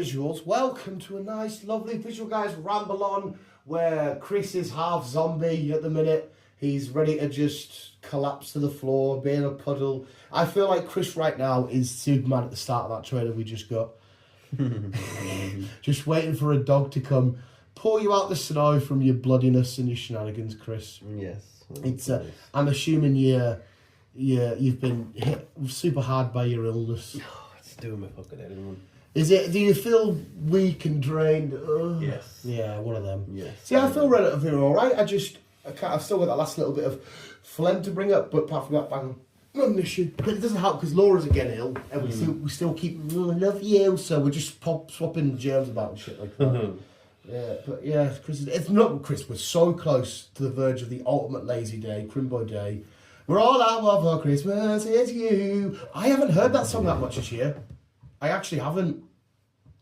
visuals. Welcome to a nice, lovely visual Guyz ramble on, where Chris is half zombie at the minute. He's ready to just collapse to the floor, be in a puddle. I feel like Chris right now is Superman at the start of that trailer we just got. Just waiting for a dog to come pull you out the snow from your bloodiness and your shenanigans, Chris. Yes. It's. I'm assuming you've been hit super hard by your illness. It's doing me fucking head in. Is it? Do you feel weak and drained? Yes. Yeah, one of them. Yes. See, I feel relatively all right. I've still got that last little bit of phlegm to bring up, but apart from that, bang, not an issue. But it doesn't help because Laura's again ill, and we still keep I love you, so we're just swapping germs about and shit like that. Yeah, but yeah, Chris, it's not Chris. We're so close to the verge of the ultimate lazy day, Crimbo Day. We're all out for Christmas. It's you. I haven't heard that song that much this year. I actually haven't.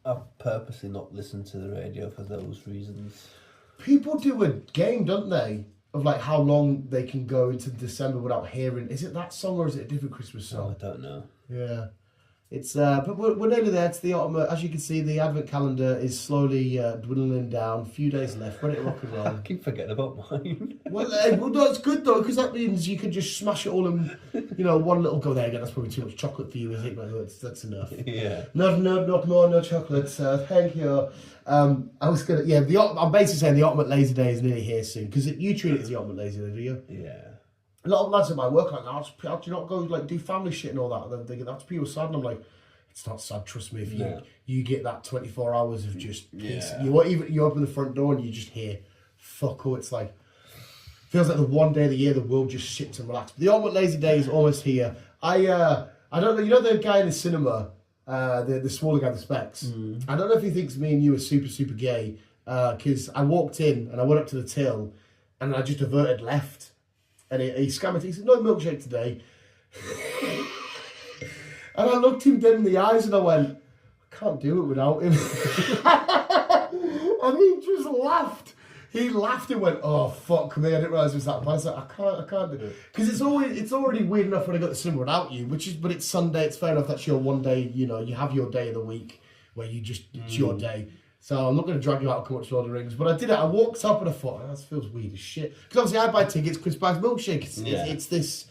I've purposely not listened to the radio for those reasons. People do a game, don't they, of like how long they can go into December without hearing. Is it that song or is it a different Christmas song? I don't know. Yeah. It's but we're nearly there. It's the autumn. As you can see, the advent calendar is slowly dwindling down. A few days left. Ready to rock and roll. I keep forgetting about mine. Well, that's good though, because that means you can just smash it all in, one little go there again. That's probably too much chocolate for you, is it? But that's enough. Yeah. Not more, no chocolate. Thank you. I was gonna, I'm basically saying the ultimate lazy day is nearly here soon, because you treat it as the ultimate lazy day, do you? Yeah. A lot of lads at my work are like, how do you not go like do family shit and all that? And then they get that's pure sad, and I'm like, it's not sad. Trust me. If you get that 24 hours of just peace, you open the front door and you just hear fuck all. It's like feels like the one day of the year the world just sits and relax. But the ultimate lazy day is almost here. I don't know. You know the guy in the cinema, the smaller guy with the specs. I don't know if he thinks me and you are super gay because I walked in and I went up to the till and I just averted left. And he scammed. He said, "No milkshake today." And I looked him dead in the eyes and I went, "I can't do it without him." And he just laughed. He laughed and went, "Oh fuck me! I didn't realise it was that bad." I was like, I can't do it because it's already weird enough when I got the cinema without you. But it's Sunday. It's fair enough. That's your one day. You have your day of the week where you just it's your day. So I'm not going to drag you out and come watch Lord of the Rings. But I did it. I walked up and I thought, this feels weird as shit. Because obviously I buy tickets, Chris buys milkshake. It's this,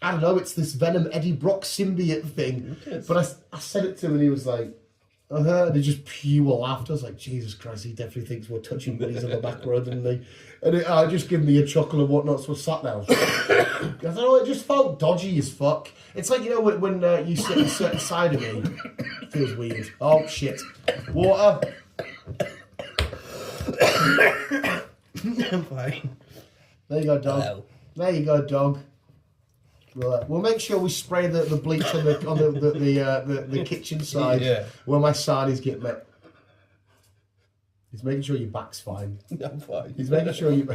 I don't know, it's this Venom Eddie Brock symbiote thing. But I said it to him and he was like, and he just pure laughter. I was like, Jesus Christ, he definitely thinks we're touching buddies on the back road, didn't he? And I just give me a chuckle and whatnot, so I sat down. I don't know, it just felt dodgy as fuck. It's like, when you sit on a certain side of me, it feels weird. Oh, shit. Water. I'm fine. There you go, dog. Hello. There you go, dog. We'll make sure we spray the bleach on the kitchen side where my sardies get met. He's making sure your back's fine. I'm fine. He's making sure you.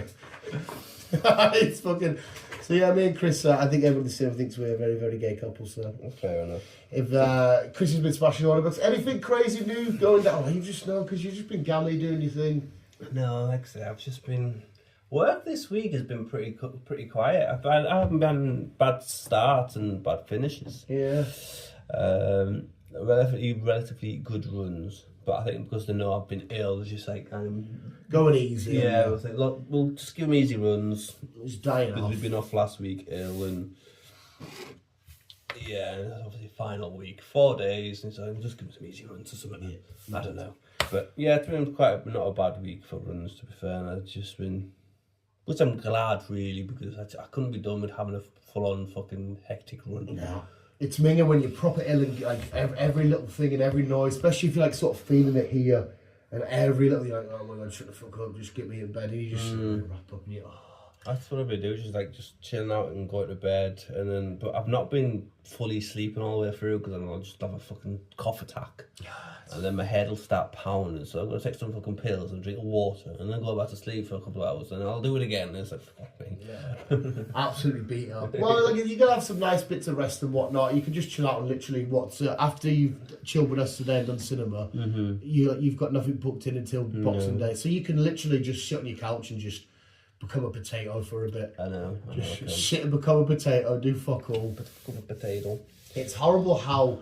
It's fucking. So yeah, me and Chris, I think everyone in the cinema thinks we're a very, very gay couple. So fair enough. If Chris has been smashing all the books, anything crazy new going down? Oh, you just know because you've just been gammy doing your thing. No, like I say, I've just been. Work this week has been pretty quiet. I haven't been bad starts and bad finishes. Yeah. Relatively good runs, but I think because they know I've been ill, it's just like going easy. Yeah, I was like, look, we'll just give them easy runs. Just dying because off. we've been off last week ill and obviously final week, 4 days, and so we'll just give them some easy runs or something. Yeah. I don't know, but yeah, it's been not a bad week for runs to be fair. And I've just been. Which I'm glad, really, because I couldn't be done with having a full-on fucking hectic run. No. It's minging when you're proper ill and like every little thing and every noise, especially if you're like sort of feeling it here, and every little you're like, oh my god, shut the fuck up, just get me in bed, and you just wrap up and you That's what I've been doing, just chilling out and going to bed, but I've not been fully sleeping all the way through because I'll just have a fucking cough attack. And then my head will start pounding, so I'm going to take some fucking pills and drink water and then go back to sleep for a couple of hours and I'll do it again. And it's like, fuck me. Yeah. Absolutely beat up. Well, like, you're going to have some nice bits of rest and whatnot. You can just chill out and literally, after you've chilled with us today and done cinema, you've got nothing booked in until Boxing Day. So you can literally just sit on your couch and just become a potato for a bit. I know. Just sit and become a potato, do fuck all. Become a potato. It's horrible how...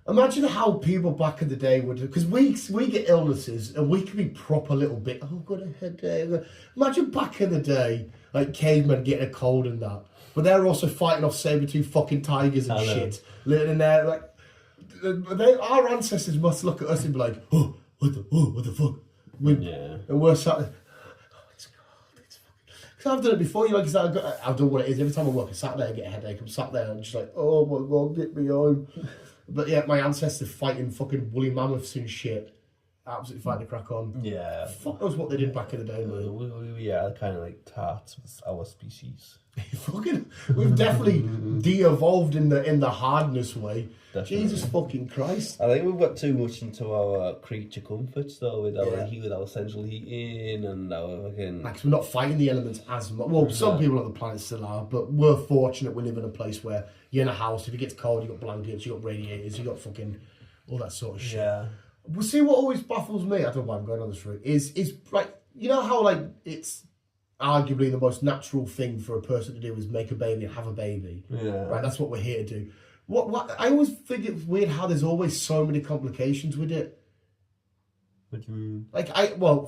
Imagine how people back in the day would, because we get illnesses and we can be proper little bit. Oh, I've got a headache. Imagine back in the day, like cavemen getting a cold and that, but they're also fighting off saber-tooth fucking tigers and shit. Living in there, like our ancestors must look at us and be like, oh, what the fuck? And we're sat there. Because I've done it before, I've done what it is. Every time I work a Saturday, I get a headache. I'm sat there and I'm just like, oh my God, get me home. But yeah, my ancestors fighting fucking woolly mammoths and shit. Absolutely fighting to crack on. Yeah. Fuck knows what they did back in the day, man. We are kind of like tarts with our species. We've definitely de-evolved in the hardness way. Definitely. Jesus fucking Christ. I think we've got too much into our creature comforts though, with our central heating and our fucking. Like, we're not fighting the elements as much. Well, some people on the planet still are, but we're fortunate we live in a place where you're in a house. If it gets cold, you got blankets, you got radiators, you got fucking all that sort of shit. Yeah. Well, see, what always baffles me, I don't know why I'm going on this route, is like, you know how like it's arguably the most natural thing for a person to do is make a baby and have a baby. Yeah. Right, that's what we're here to do. What I always think it's weird how there's always so many complications with it. What do you mean? Like,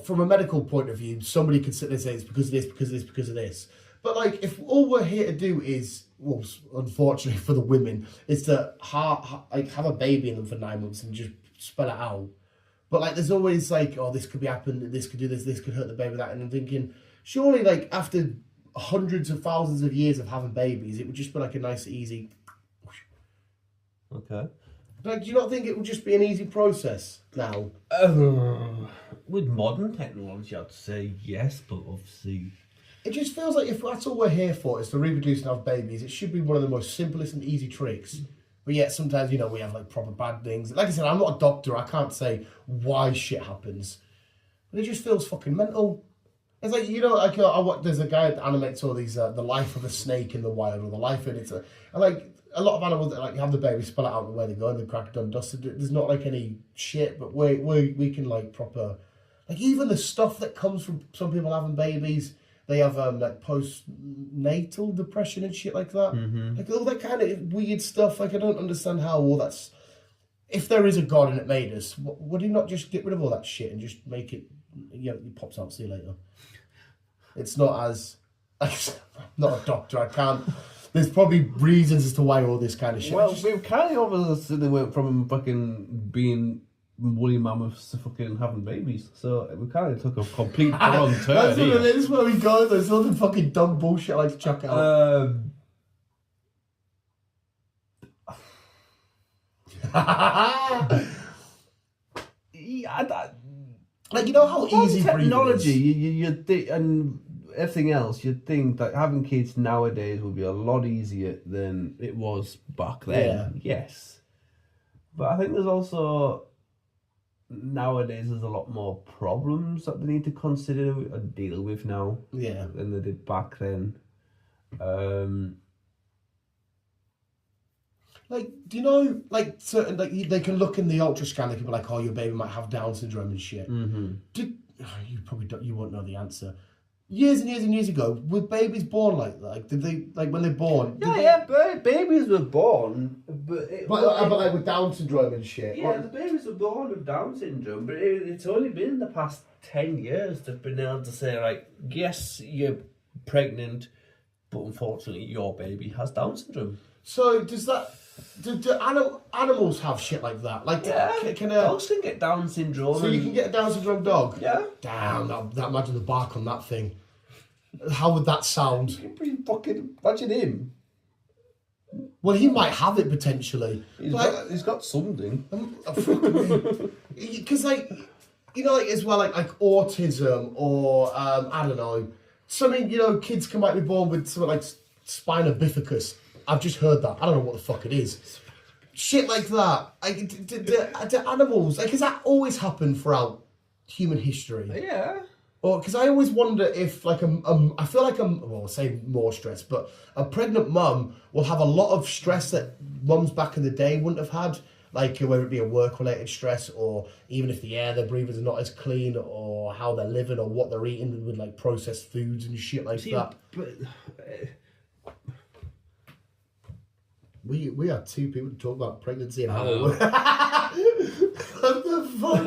from a medical point of view, somebody could sit there and say it's because of this, because of this, because of this. But like, if all we're here to do is, well, unfortunately for the women, is to have a baby in them for 9 months and just spell it out. But like, there's always like, oh, this could be happening, this could do this could hurt the baby, that, and I'm thinking, surely like after hundreds of thousands of years of having babies, it would just be like a nice, easy. Okay. Like, do you not think it would just be an easy process now? With modern technology, I'd say yes, but obviously. It just feels like if that's all we're here for is to reproduce and have babies, it should be one of the most simplest and easy tricks. But yet sometimes, we have like proper bad things. Like I said, I'm not a doctor. I can't say why shit happens. But it just feels fucking mental. It's like, there's a guy that animates all these, the life of a snake in the wild, or the life of it. And like, a lot of animals that like have the baby, spell it out the way they go, and they crack it done dusted. There's not like any shit, but we can like proper, like even the stuff that comes from some people having babies, they have like postnatal depression and shit like that. Mm-hmm. Like all that kind of weird stuff. Like I don't understand how all that's. If there is a God and it made us, would he not just get rid of all that shit and just make it? It pops out. See you later. It's not as. I'm not a doctor. I can't. There's probably reasons as to why all this kind of shit. Well, we've kind of obviously went from fucking being woolly mammoths to fucking having babies. So we kind of took a complete wrong turn. That's what it is where we go. There's all the fucking dumb bullshit I like to chuck out. Like, how easy technology, you and everything else, you'd think that having kids nowadays would be a lot easier than it was back then. Yeah. Yes. But I think there's also, nowadays, there's a lot more problems that they need to consider and deal with now. Yeah. Than they did back then. Like, do you know, like, certain, like, they can look in the ultrasound, they can be like, oh, your baby might have Down syndrome and shit. Mm-hmm. You probably don't, you won't know the answer. Years and years and years ago, were babies born like that? Like, did they, like, when they're born? Babies were born, but like with Down syndrome and shit. Yeah, the babies were born with Down syndrome, but it's only been in the past 10 years they've been able to say, like, yes, you're pregnant, but unfortunately your baby has Down syndrome. So does that... Do animals have shit like that? Like, dogs can get Down syndrome. So you can get a Down syndrome dog? Yeah. Damn, imagine the bark on that thing. How would that sound? You can fucking imagine him. Well, he might have it potentially. He's got something. Because, like, like as well, like autism or I don't know, something. Kids might be born with something like spina bifida. I've just heard that. I don't know what the fuck it is. Shit like that. Like, do animals... Like, has that always happened throughout human history? Yeah. Or, because I always wonder if, like, I feel like well, I'll say more stress, but a pregnant mum will have a lot of stress that mums back in the day wouldn't have had. Like, whether it be a work-related stress, or even if the air they're breathing is not as clean, or how they're living, or what they're eating with, like, processed foods and shit like that. But... we had 2 people to talk about pregnancy and how know. what the fuck?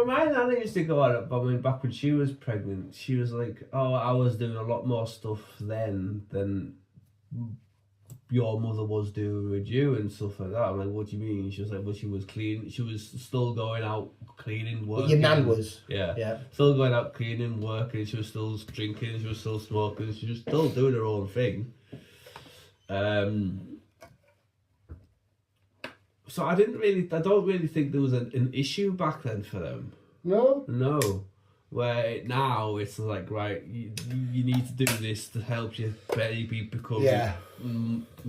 My nana used to go on it, but I mean, back when she was pregnant, she was like, "Oh, I was doing a lot more stuff then than your mother was doing with you and stuff like that." I'm like, "What do you mean?" She was like, "Well, she was clean. She was still going out cleaning, working." Your nan was. Yeah. Still going out cleaning, working. She was still drinking. She was still smoking. She was still doing her own thing. So I don't really think there was an issue back then for them. No. Where now it's like, right, you need to do this to help your baby become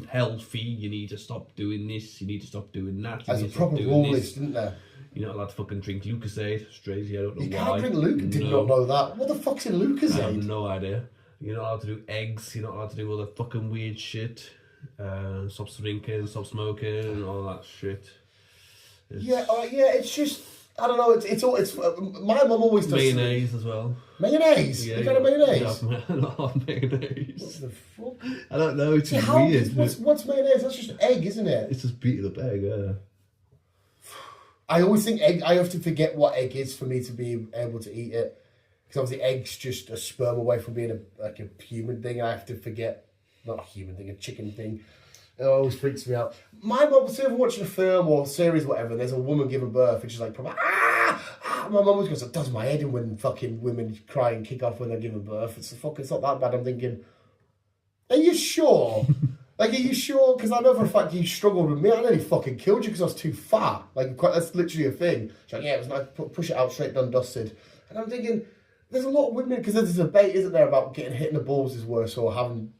healthy. You need to stop doing this. You need to stop doing that. There's a proper rule list, isn't there? You're not allowed to fucking drink Lucozade. Strangely, I don't know why. You can't drink Lucozade. Did not know that. What the fuck's in Lucozade? I have no idea. You're not allowed to do eggs. You're not allowed to do all the fucking weird shit. Stop drinking, stop smoking, and all that shit. It's just, I don't know. It's my mum always does mayonnaise as well. Mayonnaise? Yeah, you got a mayonnaise? Not mayonnaise. What the fuck? I don't know. It's just weird. What's mayonnaise? That's just egg, isn't it? It's just beaten up egg. Yeah. I always think egg. I have to forget what egg is for me to be able to eat it, because obviously egg's just a sperm away from being a human thing. I have to forget. Not a human thing, a chicken thing. It always freaks me out. My mum, so if we're watching a film or a series or whatever, and there's a woman giving birth, and she's like, my mum always goes, it does my head in when fucking women cry and kick off when they're giving birth. It's not that bad. I'm thinking, are you sure? Are you sure? Because I know for a fact you struggled with me. I nearly fucking killed you because I was too fat. That's literally a thing. She's like, yeah, it was nice, push it out straight, done, dusted. And I'm thinking, there's a lot of women, because there's a debate, isn't there, about getting hit in the balls is worse, or having,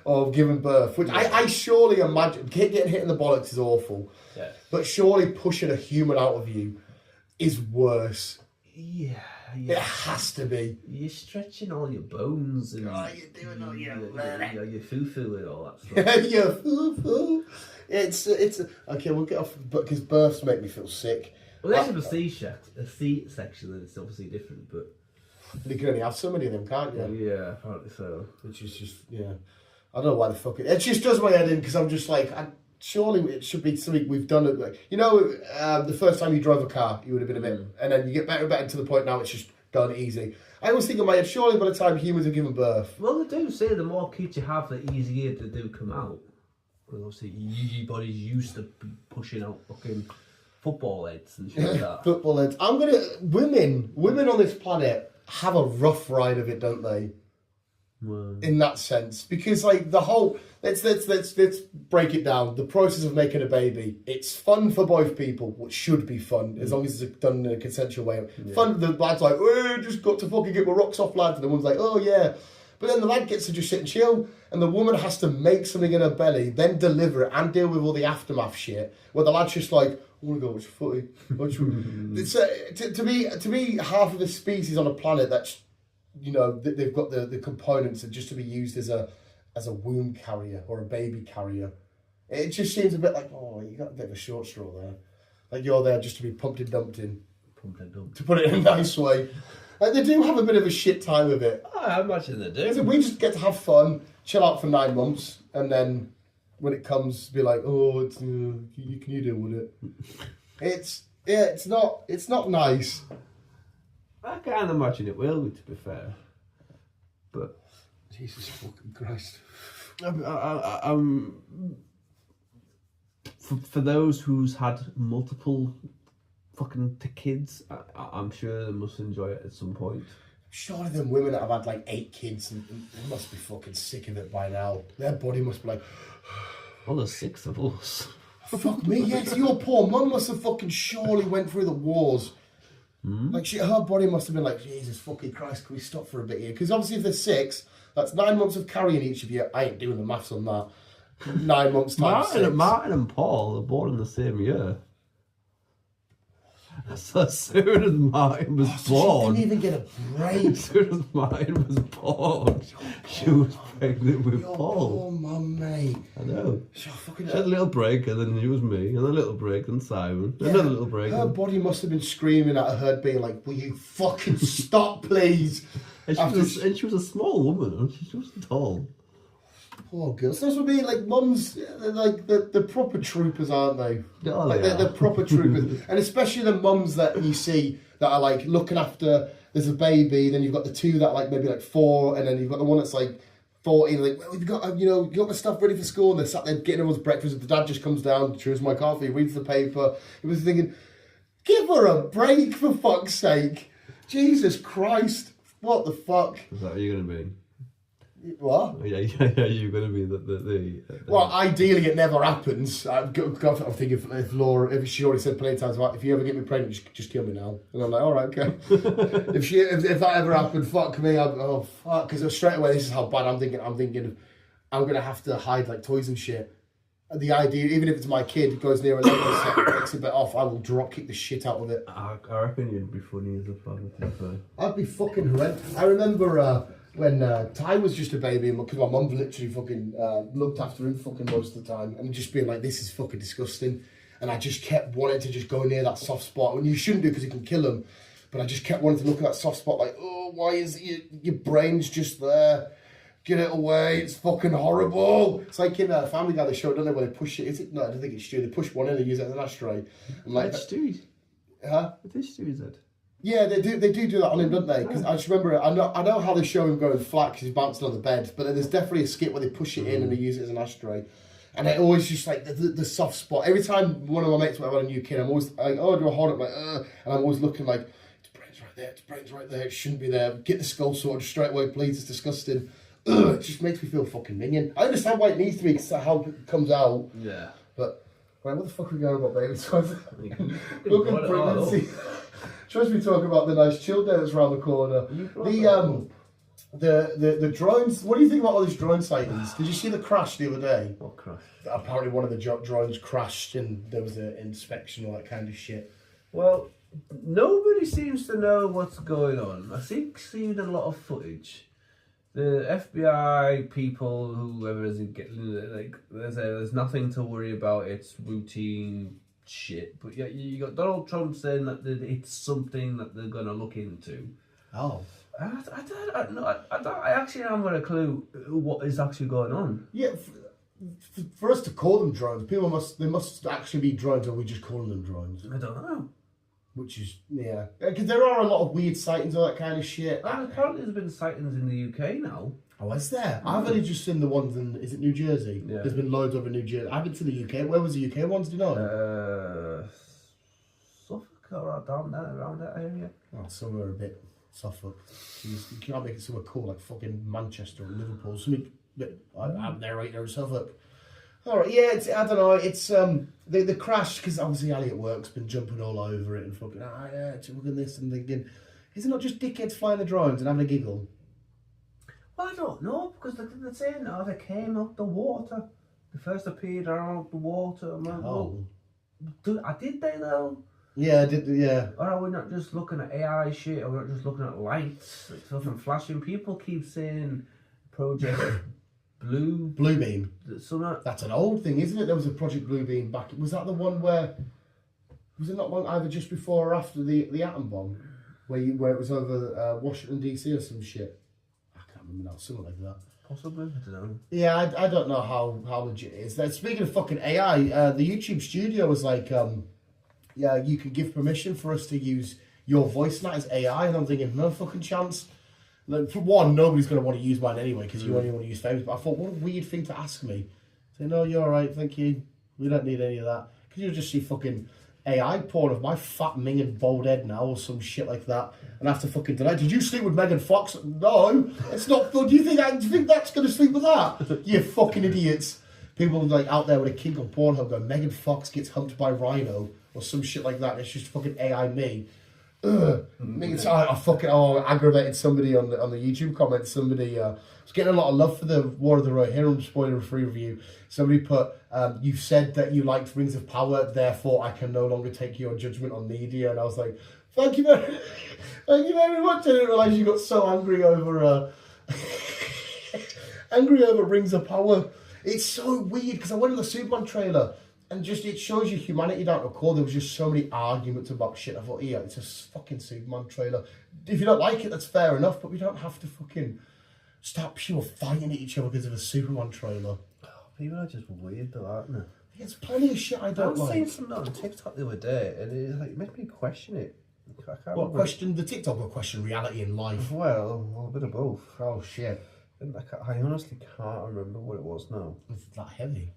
or giving birth. Which I surely imagine, getting hit in the bollocks is awful. Yeah. But surely pushing a human out of you is worse. Yeah. It has to be. You're stretching all your bones and you're doing all your foo-foo and all that stuff. Your foo-foo. It's okay. We'll get off, because births make me feel sick. Well, there's a C-section, then it's obviously different, but you can only have so many of them, can't you? Yeah, apparently so. Which is just, I don't know why the fuck it just does my head in, because I'm just like, surely it should be something we've done. The first time you drove a car, you would have been a bit, and then you get better and better to the point now it's just done easy. I always think in my head, surely by the time humans have given birth. Well, they do say the more kids you have, the easier they do come out. Because obviously your body's used to pushing out fucking football heads and shit like that. Football heads. Women on this planet have a rough ride of it, don't they? Well, in that sense, because the whole let's break it down. The process of making a baby, it's fun for both people, which should be fun as long as it's done in a consensual way. Yeah. Fun. The lad's like, oh, just got to fucking get my rocks off, lad, and the woman's like, oh yeah. But then the lad gets to just sit and chill, and the woman has to make something in her belly, then deliver it, and deal with all the aftermath shit. Where the lad's just like, I want to go watch footy. To be half of the species on a planet that's, they've got the components just to be used as a womb carrier or a baby carrier. It just seems a bit like, oh, you got a bit of a short straw there. Like you're there just to be pumped and dumped in. To put it in a nice way. They do have a bit of a shit time of it. I imagine they do. We just get to have fun, chill out for 9 months, and then when it comes, be like, oh, it's, can you deal with it? It's not nice. I can't imagine it will, to be fair. But Jesus fucking Christ. For those who's had multiple fucking kids, I'm sure they must enjoy it at some point. Surely them women that have had 8 kids, and they must be fucking sick of it by now. Their body must be like, well, there's 6 of us. Fuck me, yes. Your poor mum must have fucking surely went through the wars. Her body must have been like, Jesus fucking Christ, can we stop for a bit here? Because obviously if there's 6, that's 9 months of carrying each of you. I ain't doing the maths on that. 9 months times 6. Martin and Paul are born in the same year. So as soon as Martin was born... She didn't even get a break. As soon as Martin was born, she was pregnant with Paul. Oh, mum, mate. I know. She had a little break, and then it was me, and a little break, and Simon. Yeah, another little break. Her body must have been screaming at her, being like, will you fucking stop, please? And she was a small woman, and she wasn't tall. Poor girls. That's what I mean. Like mums, they're like the proper troopers, aren't they? Oh, like yeah. they're proper troopers, and especially the mums that you see that are like looking after. There's a baby, then you've got the two that are like maybe like 4, and then you've got the one that's like 14. Like, well, we've got you got my stuff ready for school. And they're sat there getting everyone's breakfast. The dad just comes down, cheers my coffee, reads the paper. He was thinking, give her a break for fuck's sake. Jesus Christ, what the fuck? Is that what you're gonna be? What? Yeah, you're going to be the Well, ideally it never happens. I'm thinking if Laura, if she already said plenty of times, if you ever get me pregnant, just kill me now. And I'm like, all right, okay. if that ever happened, fuck me. Oh fuck, because straight away this is how bad I'm thinking. I'm I'm gonna have to hide like toys and shit. And the idea, even if it's my kid, goes near a level, takes a bit off, I will drop kick the shit out of it. I reckon you'd be funny as a father. I'd be fucking horrendous. I remember. When Ty was just a baby, because my mum literally fucking looked after him fucking most of the time, and just being like, this is fucking disgusting. And I just kept wanting to just go near that soft spot. And you shouldn't do because it can kill him. But I just kept wanting to look at that soft spot like, oh, why is your brain's just there? Get it away, it's fucking horrible. It's like in Family Guy, the show, don't know where they push it. Is it? No, I don't think it's Stewie. They push one in and use it as an ashtray. I'm like, That's Stewie. Huh? It is Stewie's head. Yeah, they do that on him, don't they? Because I just remember, I know how they show him going flat because he's bouncing on the bed, but then there's definitely a skit where they push it in and they use it as an ashtray. And I always just like the soft spot. Every time one of my mates went have a new kid, I'm always like, oh, do I hold it? I'm like, and I'm always looking like, its brain's right there, its brain's right there, it shouldn't be there. Get the skull sorted straight away, please, it's disgusting. It just makes me feel fucking minion. I understand why it needs to be, because how it comes out. Yeah. But, right, what the fuck are we going about, baby? Look at pregnancy. Trust me, talking about the nice chill day that's around the corner. The drones. What do you think about all these drone sightings? Did you see the crash the other day? What crash? Apparently, one of the drones crashed, and there was an inspection, all that kind of shit. Well, nobody seems to know what's going on. I think seen a lot of footage. The FBI people, whoever is getting like, there's nothing to worry about. It's routine shit. But yeah, you got Donald Trump saying that it's something that they're gonna look into. Oh. I actually haven't got a clue what is actually going on. Yeah, for us to call them drones, they must actually be drones, or we just calling them drones? I don't know. Which is, yeah. Because there are a lot of weird sightings, all that kind of shit. And apparently there's been sightings in the UK now. Oh, is there? I've only just seen the ones in, is it New Jersey? Yeah. There's been loads over New Jersey. I haven't seen the UK. Where was the UK ones, do you know? Suffolk or down there, around that area. Oh, somewhere a bit Suffolk. Jeez, you can't make it somewhere cool like fucking Manchester or Liverpool. Something I'm there right there in Suffolk. Alright, yeah, I don't know, it's the crash, because obviously Elliot Work's been jumping all over it and fucking, yeah, look at this, and thinking, is it not just dickheads flying the drones and having a giggle? Well, I don't know, because they're saying, they came out the water. They first appeared out the water. I'm like, well, did they though? Yeah, I did, yeah. Or are we not just looking at AI shit, or we're not just looking at lights, like stuff and flashing? People keep saying Project Bluebeam. So that's an old thing, isn't it? There was a Project Bluebeam back. Was that the one where? Was it not one either just before or after the atom bomb, where it was over Washington DC or some shit? I can't remember now. Something like that. Possibly, I don't know. Yeah, I don't know how legit it is. Speaking of fucking AI, the YouTube studio was like, yeah, you could give permission for us to use your voice now as AI, and I'm thinking, no fucking chance. Like, for one, nobody's going to want to use mine anyway, because you only want to use famous. But I thought, what a weird thing to ask me. Say, no, you're alright, thank you. We don't need any of that. Because you'll just see fucking AI porn of my fat minging bald head now, or some shit like that, and I have to fucking deny. Did you sleep with Megan Fox? No, it's not fun. Do you think that's going to sleep with that? You fucking idiots. People like out there with a kink on Pornhub going, Megan Fox gets humped by Rhino, or some shit like that. It's just fucking AI me. I fucking aggravated somebody on the YouTube comments. Somebody was getting a lot of love for the War of the Rohirrim spoiler-free review. Somebody put, "You've said that you liked Rings of Power, therefore I can no longer take your judgment on media." And I was like, "Thank you very much." I didn't realise you got so angry over Rings of Power. It's so weird because I went to the Superman trailer. And just, it shows you humanity down to a core. There was just so many arguments about shit. I thought, yeah, it's a fucking Superman trailer. If you don't like it, that's fair enough, but we don't have to fucking start pure fighting at each other because of a Superman trailer. People are just weird though, aren't they? There's plenty of shit I don't like. I was seeing something on TikTok the other day, and it made me question it. I can't remember. Question the TikTok or question reality in life? Well, a bit of both. Oh shit! And I honestly can't remember what it was now. It's that heavy.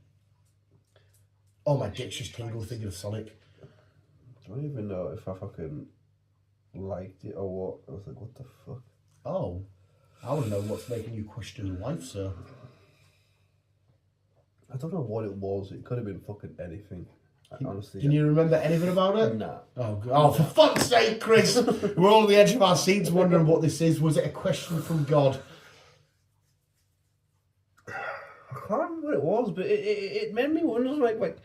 Oh, my dick's just tingled thinking of Sonic. I don't even know if I fucking liked it or what. I was like, what the fuck? Oh, I want to know what's making you question life, sir. I don't know what it was. It could have been fucking anything. Honestly. Can you remember anything about it? Nah. Oh, for fuck's sake, Chris! We're all on the edge of our seats wondering what this is. Was it a question from God? I can't remember what it was, but it made me wonder, like,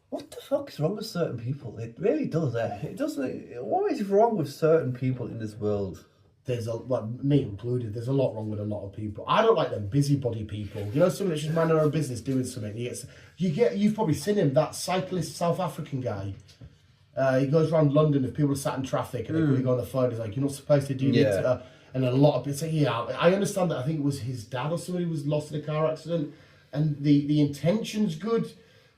what the fuck is wrong with certain people? It really does, eh? It doesn't. What is wrong with certain people in this world? There's me included, there's a lot wrong with a lot of people. I don't like them busybody people. You know, someone that's just minding their own business doing something. You've probably seen him, that cyclist South African guy. He goes around London, if people are sat in traffic and they quickly go on the phone, he's like, you're not supposed to do this. And a lot of people say, yeah, I understand that. I think it was his dad or somebody who was lost in a car accident. And the intention's good,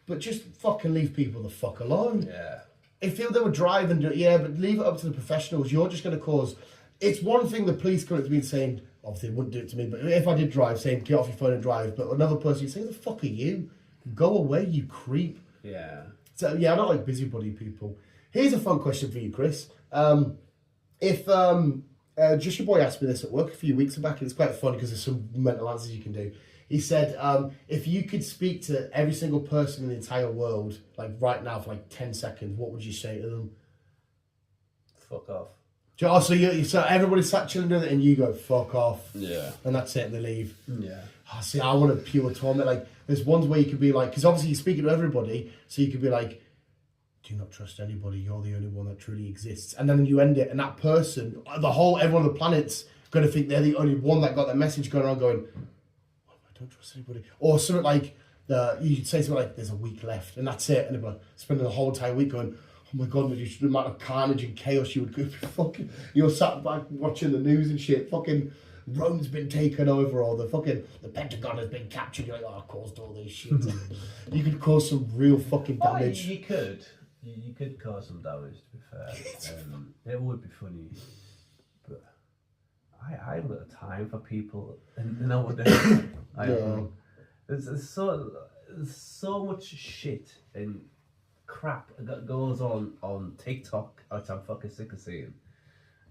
but just fucking leave people the fuck alone. Yeah. If they were driving, but leave it up to the professionals. You're just going to cause... It's one thing the police come up to me saying, obviously they wouldn't do it to me, but if I did drive, saying, get off your phone and drive, but another person, you say, who the fuck are you? Go away, you creep. Yeah. So, yeah, I don't like busybody people. Here's a fun question for you, Chris. Just your boy asked me this at work a few weeks back, and it's quite fun because there's some mental answers you can do. He said, if you could speak to every single person in the entire world, like right now for like 10 seconds, what would you say to them? Fuck off. Oh, so everybody sat chilling doing it and you go, fuck off. Yeah. And that's it, and they leave. Yeah. Oh, see, I want a pure torment. Like, there's ones where you could be like, because obviously you're speaking to everybody, so you could be like, do not trust anybody, you're the only one that truly exists. And then you end it, and that person, everyone on the planet's going to think they're the only one that got that message going on, going, oh, I don't trust anybody. Or something like, you'd say something like, there's a week left, and that's it. And they'd be like, spending the whole entire week going, oh my God, the amount of carnage and chaos you would go through. Fucking, you're sat back watching the news and shit. Fucking Rome's been taken over, or the Pentagon has been captured. You're like, oh, I caused all this shit. You could cause some real fucking damage. You could. You could cause some damage, to be fair. It would be funny. But I haven't got time for people nowadays. There's so much shit and crap that goes on TikTok, which I'm fucking sick of seeing.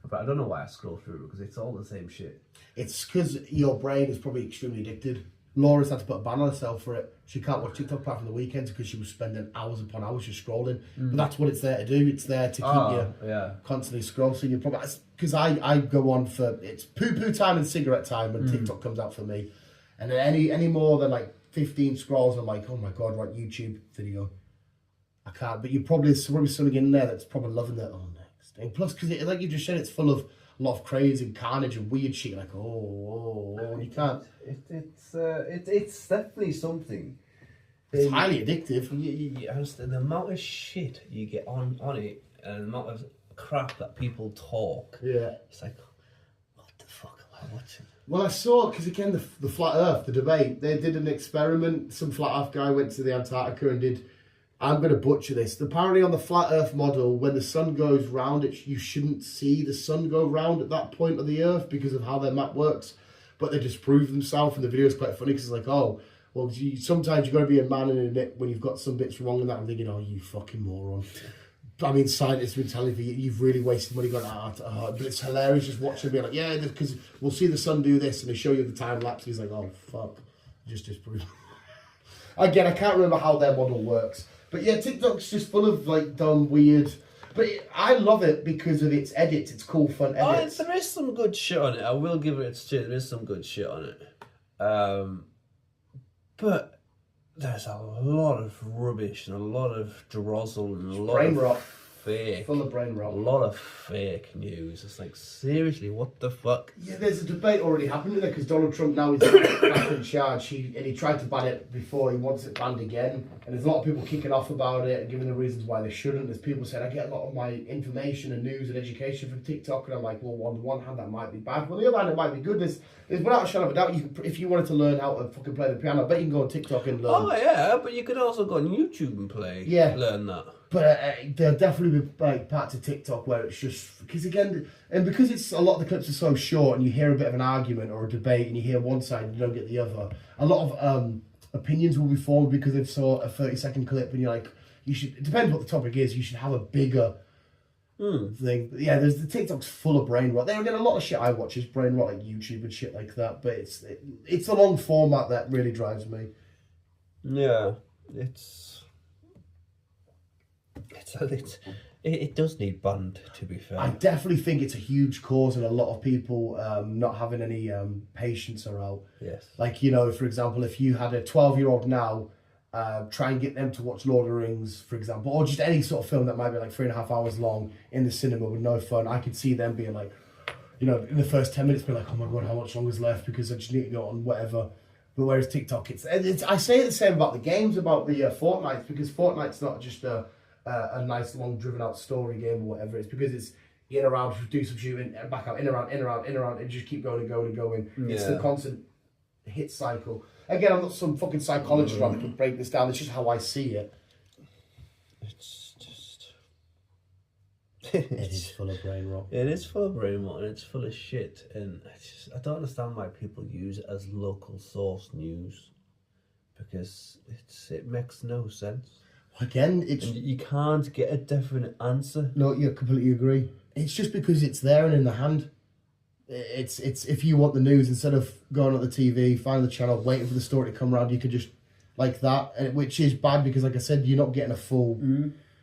But I don't know why I scroll through because it's all the same shit. It's because your brain is probably extremely addicted. Laura's had to put a ban on herself for it. She can't watch TikTok apart from the weekends because she was spending hours upon hours just scrolling. But that's what it's there to do. It's there to keep you constantly scrolling. So you probably, because I go on for, it's poo time and cigarette time when TikTok comes out for me. And then any more than like 15 scrolls, I'm like, oh my God, right, YouTube video. I can't, but there's probably something in there that's probably loving that. Oh, next. And plus, because like you just said, it's full of a lot of craze and carnage and weird shit. Like, you can't. It's definitely something. It's highly addictive. You understand the amount of shit you get on it, and the amount of crap that people talk. Yeah. It's like, what the fuck am I watching? Well, I saw, because again, the flat Earth, the debate, they did an experiment. Some flat Earth guy went to the Antarctica and did. I'm going to butcher this. Apparently on the flat Earth model, when the sun goes round, you shouldn't see the sun go round at that point of the Earth because of how their map works. But they disprove themselves, and the video is quite funny because it's like, oh, well, sometimes you've got to be a man and admit when you've got some bits wrong and that. I'm thinking, oh, you fucking moron. I mean, scientists have been telling you, you've really wasted money going out. But it's hilarious just watching them be like, yeah, because we'll see the sun do this, and they show you the time lapse. He's like, oh, fuck. Just disprove. Again, I can't remember how their model works. But yeah, TikTok's just full of like dumb, weird. But I love it because of its edits. It's cool, fun edits. There is some good shit on it. I will give it shit. There is some good shit on it. But there's a lot of rubbish and a lot of drozzle and a lot of fake. Full of brain A rot. lot of fake news. It's like, seriously, what the fuck? Yeah, there's a debate already happening there because Donald Trump now is back in charge. He tried to ban it before. He wants it banned again, and there's a lot of people kicking off about it and giving the reasons why they shouldn't. There's people saying I get a lot of my information and news and education from TikTok, and I'm like, well, on the one hand that might be bad, but on the other hand it might be good. There's without a shadow of a doubt, if you wanted to learn how to fucking play the piano, I bet you can go on TikTok and learn. Oh yeah, but you could also go on YouTube and learn that. But there'll definitely be like parts of TikTok where it's just because again, and because it's a lot of the clips are so short, and you hear a bit of an argument or a debate, and you hear one side and you don't get the other. A lot of opinions will be formed because they've saw a 30-second clip, and you're like, you should. It depends what the topic is. You should have a bigger thing. But yeah, there's the TikTok's full of brain rot. Then again, a lot of shit I watch is brain rot, like YouTube and shit like that. But it's the long format that really drives me. Yeah, it does need banned, to be fair. I definitely think it's a huge cause, and a lot of people not having any patience are out. Yes. Like, you know, for example, if you had a 12-year-old now, try and get them to watch Lord of the Rings, for example, or just any sort of film that might be like 3.5 hours long in the cinema with no fun. I could see them being like, you know, in the first 10 minutes, be like, oh my God, how much longer is left? Because I just need to go on whatever. But whereas TikTok, it's I say the same about the games, about the Fortnite, because Fortnite's not just a nice long driven out story game or whatever. It's because it's in around, do some shooting, back out, in around, and just keep going and going and going. Yeah. It's the constant hit cycle. Again, I'm not some fucking psychologist where I can break this down. It's just how I see it. It's just... It is full of brain rot. It is full of brain rot, and it's full of shit. And I don't understand why people use it as local source news, because it makes no sense. Again, and you can't get a definite answer. No, you completely agree. It's just because it's there and in the hand. It's if you want the news, instead of going on the TV, find the channel, waiting for the story to come around, you could just like that, which is bad because, like I said, you're not getting a full.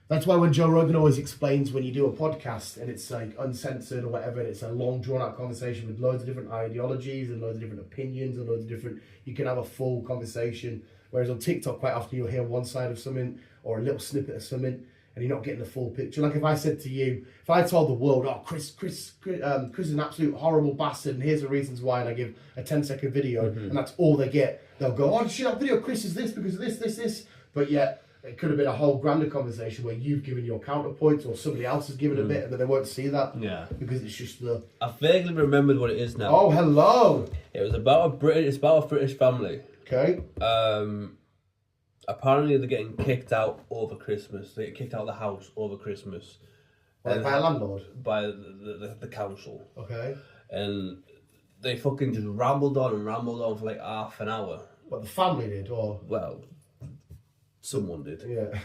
That's why when Joe Rogan always explains when you do a podcast and it's like uncensored or whatever, and it's a long drawn out conversation with loads of different ideologies and loads of different opinions and loads of different, you can have a full conversation. Whereas on TikTok, quite often you'll hear one side of something or a little snippet of something, and you're not getting the full picture. Like if I said to you, if I told the world, oh, Chris is an absolute horrible bastard, and here's the reasons why, and I give a 10-second video, and that's all they get, they'll go, oh, shit, that video, Chris is this because of this. But yet, it could have been a whole grander conversation where you've given your counterpoints or somebody else has given a bit, and then they won't see that. Yeah. Because it's just the... I vaguely remembered what it is now. Oh, hello! It was about a British family. Okay. Apparently they're getting kicked out over Christmas. They get kicked out of the house over Christmas. By a landlord? By the council. Okay. And they fucking just rambled on for like half an hour. What, the family did, or...? Well, someone did. Yeah.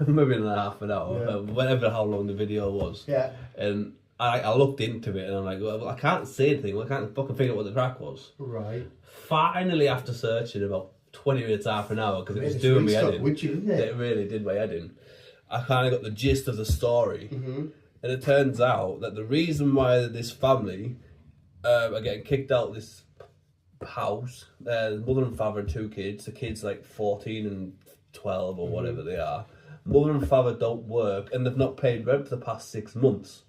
Maybe in half an hour. Yeah. Whatever how long the video was. Yeah. And I looked into it and I'm like, well, I can't say anything. I can't fucking figure out what the crack was. Right. Finally, after searching about 20 minutes, half an hour, because it was doing me head in. It really did my head in. I kind of got the gist of the story. And it turns out that the reason why this family are getting kicked out of this house, mother and father and 2 kids, the kids like 14 and 12 or whatever they are, mother and father don't work and they've not paid rent for the past 6 months.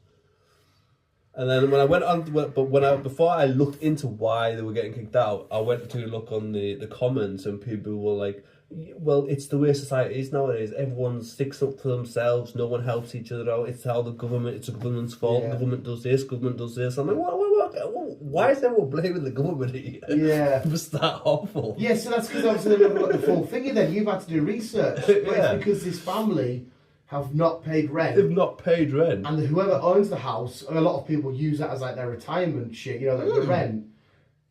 And then when I went on, before I looked into why they were getting kicked out, I went to look on the comments, and people were like, well, it's the way society is nowadays. Everyone sticks up for themselves. No one helps each other out. It's how it's the government's fault. Yeah. Government does this, government does this. I'm like, why is everyone blaming the government here? Yeah. It was that awful. Yeah, so that's because obviously they've never got the full figure then. You've had to do research. But it's because this family have not paid rent. They've not paid rent. And whoever owns the house, a lot of people use that as like their retirement shit, you know, like the rent.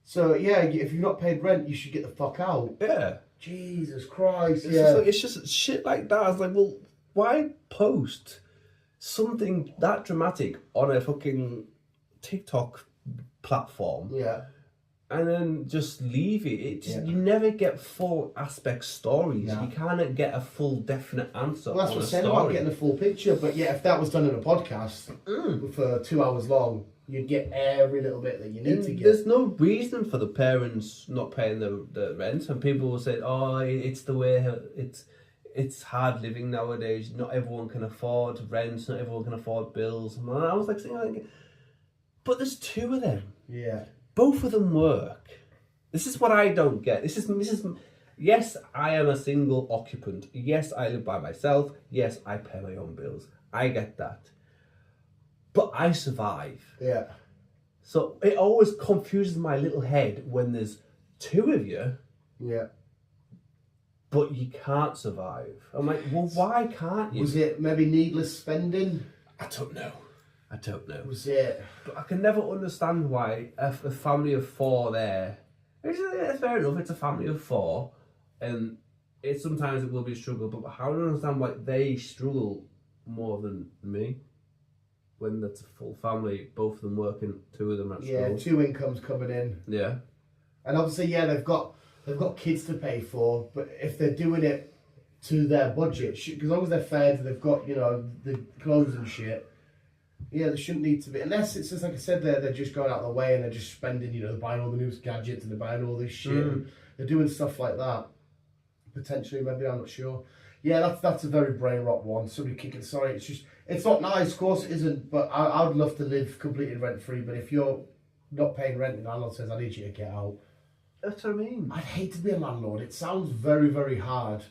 So yeah, if you've not paid rent, you should get the fuck out. Yeah. Jesus Christ, it's just shit like that. I was like, well, why post something that dramatic on a fucking TikTok platform? Yeah. And then just leave it. You never get full aspect stories. No. You can't get a full definite answer. Well, that's what I'm saying about getting a full picture. But yeah, if that was done in a podcast for 2 hours long, you'd get every little bit that you need to get. There's no reason for the parents not paying the rent, and people will say, "Oh, it's the way it's hard living nowadays. Not everyone can afford rent. Not everyone can afford bills. And I was like thinking, but there's two of them. Yeah. Both of them work. This is what I don't get. This is. Yes, I am a single occupant. Yes, I live by myself. Yes, I pay my own bills. I get that. But I survive. Yeah. So it always confuses my little head when there's two of you. Yeah. But you can't survive. I'm like, well, why can't you? Was it maybe needless spending? I don't know. Was it? But I can never understand why a family of four there. It's fair enough. It's a family of four, and sometimes it will be a struggle. But how do I understand why they struggle more than me? When that's a full family, both of them working, two of them at school. Yeah, two incomes coming in. Yeah. And obviously, yeah, they've got kids to pay for, but if they're doing it to their budget, as long as they're fed, they've got, you know, the clothes and shit, yeah, there shouldn't need to be, unless it's just like I said, they're just going out of the way and they're just spending, you know, they're buying all the newest gadgets and they're buying all this shit, and they're doing stuff like that. Potentially, maybe, I'm not sure. Yeah, that's a very brain rot one. Somebody kicking, sorry, it's not nice, of course it isn't, but I would love to live completely rent free, but if you're not paying rent and the landlord says, I need you to get out. That's what I mean. I'd hate to be a landlord. It sounds very, very hard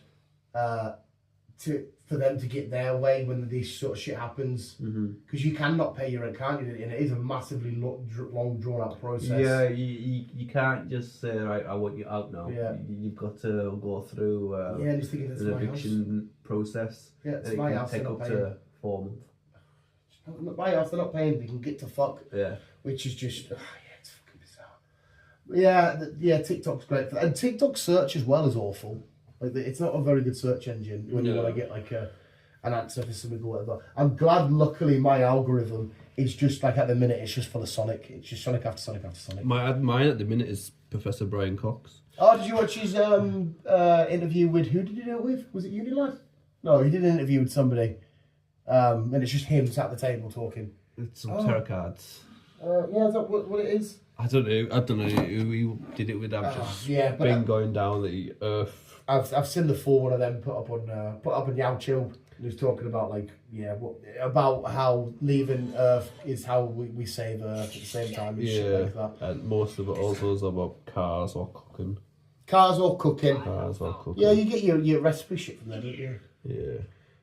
for them to get their way when this sort of shit happens. Because you cannot pay your rent, can't you? And it is a massively long drawn out process. Yeah, you can't just say, right, I want you out now. Yeah. You've got to go through and he's thinking, that's an my eviction process. Yeah, it's and my it can house, take they're up not to 4 months. My house, they're not paying, they can get to fuck. Yeah. Which is just, it's fucking bizarre. Yeah, TikTok's great for that. And TikTok search as well is awful. Like, it's not a very good search engine when you want to get like an answer for something or whatever. I'm glad, luckily, my algorithm is just like at the minute, it's just full of Sonic. It's just Sonic after Sonic after Sonic. Mine at the minute is Professor Brian Cox. Oh, did you watch his interview with, who did he do it with? Was it Unilad? No, he did an interview with somebody. And it's just him sat at the table talking. It's some tarot cards. Yeah, is that what it is? I don't know who he did it with. I've just been going down the earth. I've seen the full one of them put up on Yao Chill. He was talking about about how leaving Earth is how we save Earth at the same time. And shit like that. And most of it also is about cars or cooking. Cars or cooking. Yeah, you get your recipe shit from there, don't you? Yeah.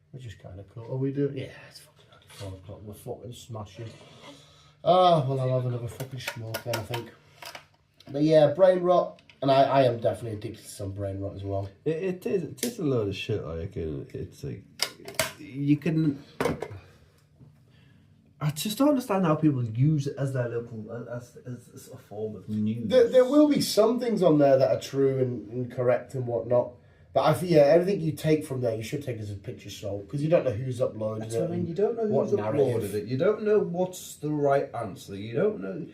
Which is kind of cool. Are we doing? Yeah, it's fucking 4 o'clock. We're fucking smashing. Well, I'll have another fucking smoke then, I think. But yeah, brain rot. And I am definitely addicted to some brain rot as well. It is a load of shit. Like it's like you can. I just don't understand how people use it as their local as a form of news. There will be some things on there that are true and correct and whatnot. But I feel everything you take from there, you should take as a pinch of salt because you don't know who's uploaded That's it. What I mean, you don't know who's uploaded it. You don't know what's the right answer. You don't know.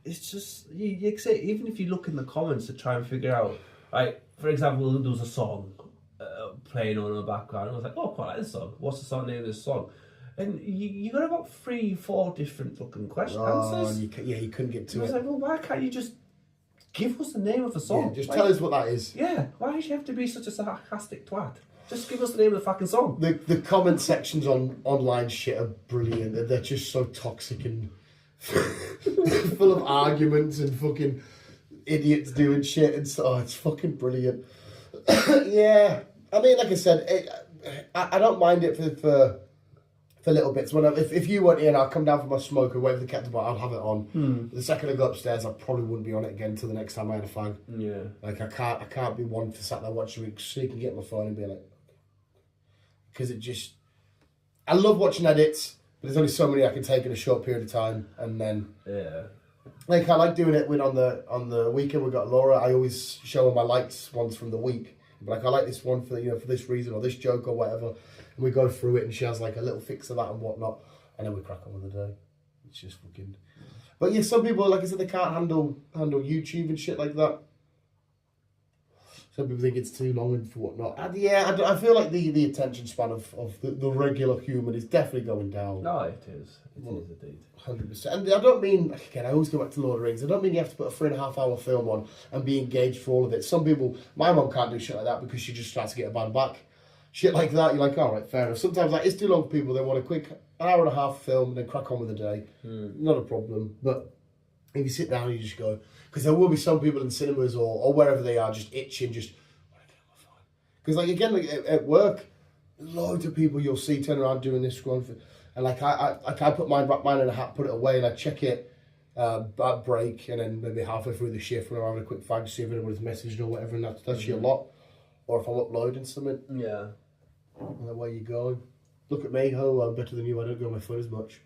It's just you say, even if you look in the comments to try and figure out, like for example, there was a song playing on in the background. I was like, oh, quite like this song. What's the song name of this song? And you got about 3-4 different fucking answers. And you couldn't get to it. I was like, well, why can't you just give us the name of the song? Yeah, just tell us what that is. Yeah, why does you have to be such a sarcastic twat? Just give us the name of the fucking song. The comment sections on online shit are brilliant. They're just so toxic and full of arguments and fucking idiots doing shit and so it's fucking brilliant. Yeah, I mean, like I said, I don't mind it for little bits. If you weren't in, I'll come down for my smoke and wait for the cat to bite. I'll have it on. The second I go upstairs, I probably wouldn't be on it again until the next time I had a fag. Yeah, like I can't be one for sat there watching it so you can get my phone and be like, because it just, I love watching edits. There's only so many I can take in a short period of time, and then like I like doing it when on the weekend we got Laura. I always show her my likes ones from the week. But like I like this one for for this reason or this joke or whatever, and we go through it, and she has like a little fix of that and whatnot, and then we crack on with the day. It's just fucking. But yeah, some people, like I said, they can't handle YouTube and shit like that. Some people think it's too long and for whatnot. And yeah, I feel like the attention span of the regular human is definitely going down. No, it is. It is indeed. 100%. And I don't mean, again, I always go back to Lord of the Rings. I don't mean you have to put a 3.5 hour film on and be engaged for all of it. Some people, my mum can't do shit like that because she just tries to get a band back. Shit like that, you're like, all right, fair enough. Sometimes like it's too long for people. They want a quick an hour and a half film and then crack on with the day. Not a problem. But if you sit down and you just go, because there will be some people in cinemas or wherever they are just itching, just want to get on my phone. Because like again, like at work, loads of people you'll see turn around doing this scrolling, and like I put mine in a hat, put it away, and I check it at break, and then maybe halfway through the shift when I'm having a quick fag to see if anybody's messaged or whatever, and that's your lot. Or if I'm uploading something. Yeah. And then where you going? Look at me, oh, I'm better than you, I don't go on my phone as much.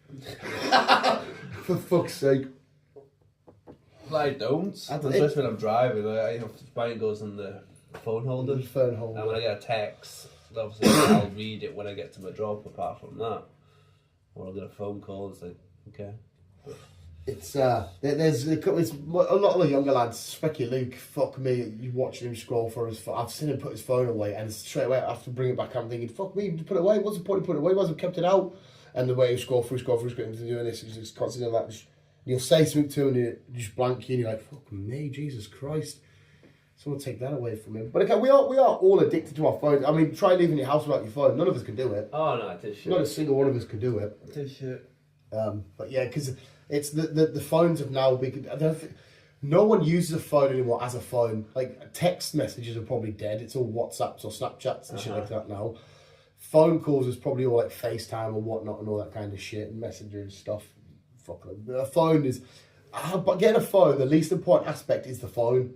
For fuck's sake. Well, I don't. Especially when I'm driving. Mine goes in the phone holder. The phone holder. And when I get a text, obviously I'll read it when I get to my drop, apart from that. Or I'll get a phone call, it's like, okay. But it's a lot of the younger lads, especially Luke, fuck me, you watching him scroll for his phone. I've seen him put his phone away and straight away I have to bring it back. I'm thinking, fuck me, put it away, what's the point of putting it away, why hasn't kept it out? And the way you scroll through, doing this, he's just constantly like that. You'll say something to him and you just blank you and you're like, fuck me, Jesus Christ. Someone take that away from him. But okay, we are all addicted to our phones. I mean, try leaving your house without your phone. None of us can do it. oh no, it is shit. Not a single one of us can do it. It is shit. But yeah, because it's the phones have now no one uses a phone anymore as a phone. Like text messages are probably dead. It's all WhatsApps or Snapchats and shit like that now. Phone calls is probably all like FaceTime and whatnot and all that kind of shit and Messenger and stuff. Fuck them. A phone is, but getting a phone, the least important aspect is the phone.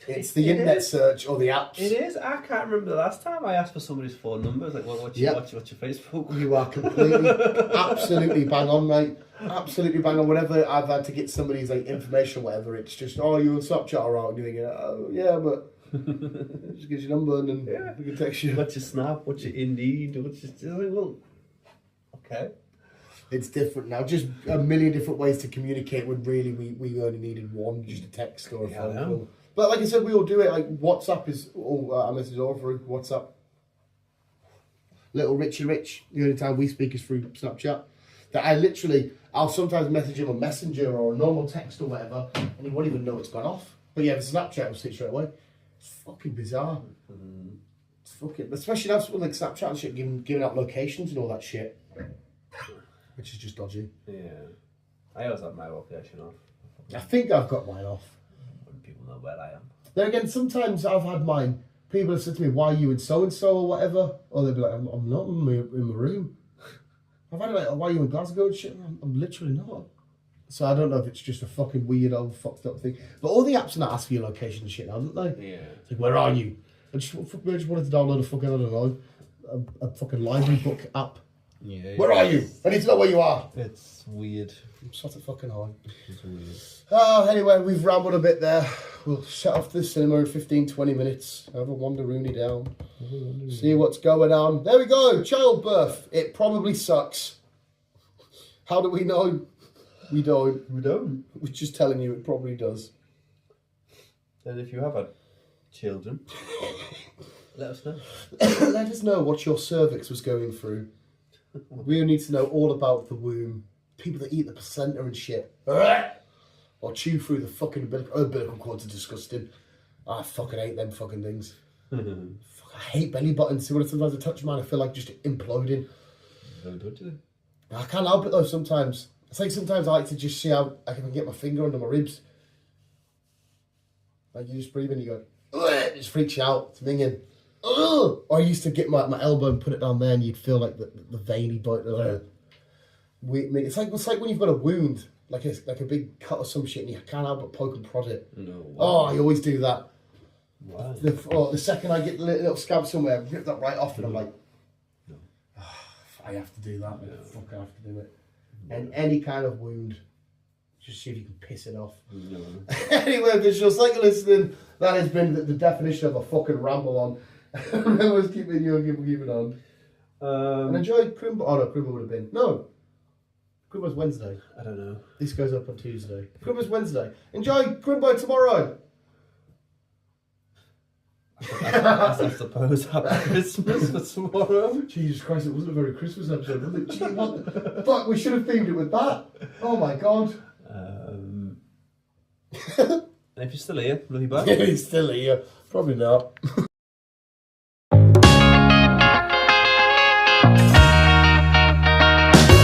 It's the internet search or the apps. It is. I can't remember the last time I asked for somebody's phone number. It's like, well, what's your Facebook? You are completely, absolutely bang on, mate. Absolutely bang on. Whenever I've had to get somebody's like information or whatever, it's just, oh, you're on Snapchat or out, and you're thinking, oh yeah, but it just gives your number and then we can text you. What's your Snap? What's your Indeed? What's your, well, okay. It's different now. Just a million different ways to communicate when really we only needed one, just a text or a phone call. But like I said, we all do it. Like WhatsApp is all our messages all through WhatsApp. Little Richie Rich, the only time we speak is through Snapchat. That I'll sometimes message him on Messenger or a normal text or whatever, and he won't even know it's gone off. But yeah, the Snapchat will see it straight away. It's fucking bizarre. It's fucking, especially now with like Snapchat and shit, giving out locations and all that shit, which is just dodgy. Yeah, I always have my location off. I think I've got mine off. People know where I am. Then again, sometimes I've had mine. People have said to me, "Why are you in so and so or whatever?" Or they'll be like, "I'm not in my room." I've had it like, "Why are you in Glasgow?" And shit. I'm literally not. So I don't know if it's just a fucking weird old fucked up thing. But all the apps now ask for your location and shit now, don't they? Yeah. It's like, where are you? I just wanted to download a fucking, I don't know, a fucking library book app. Yeah. Where are you? I need to know where you are. It's weird. I'm sort of fucking high. It's weird. Oh, anyway, we've rambled a bit there. We'll shut off the cinema in 15-20 minutes. Have a wander-rooney down. See what's going on. There we go. Childbirth. It probably sucks. How do we know? We don't. We don't. We're just telling you it probably does. And if you have had children, let us know. Let us know what your cervix was going through. We need to know all about the womb. People that eat the placenta and shit. Or chew through the fucking umbilical cords are disgusting. I fucking hate them fucking things. Fuck, I hate belly buttons. See, when sometimes I touch mine, I feel like just imploding. Don't touch it. I can't help it though sometimes. It's like sometimes I like to just see how I can get my finger under my ribs. Like you just breathe in, you go, it just freaks you out. It's minging. Or I used to get my elbow and put it down there and you'd feel like the veiny bite. It's like when you've got a wound, like a big cut or some shit and you can't help but poke and prod it. No. Wow. Oh, I always do that. Wow. The second I get the little scab somewhere, I rip that right off and I'm like, I have to do that. No. Fuck, I have to do it. And any kind of wound, just see if you can piss it off. No. Anyway, visuals, thank you for listening. That has been the definition of a fucking ramble on. Remember, keep it on. And enjoy Crimbo. Oh no, Crimbo would have been. No. Crimbo's Wednesday. I don't know. This goes up on Tuesday. Crimbo's Wednesday. Enjoy Crimbo tomorrow. I suppose happy Christmas for tomorrow. Jesus Christ, it wasn't a very Christmas episode, was it? Gee, what the fuck, we should have themed it with that. Oh my god. If you're still here, love you back. He's still here. Probably not.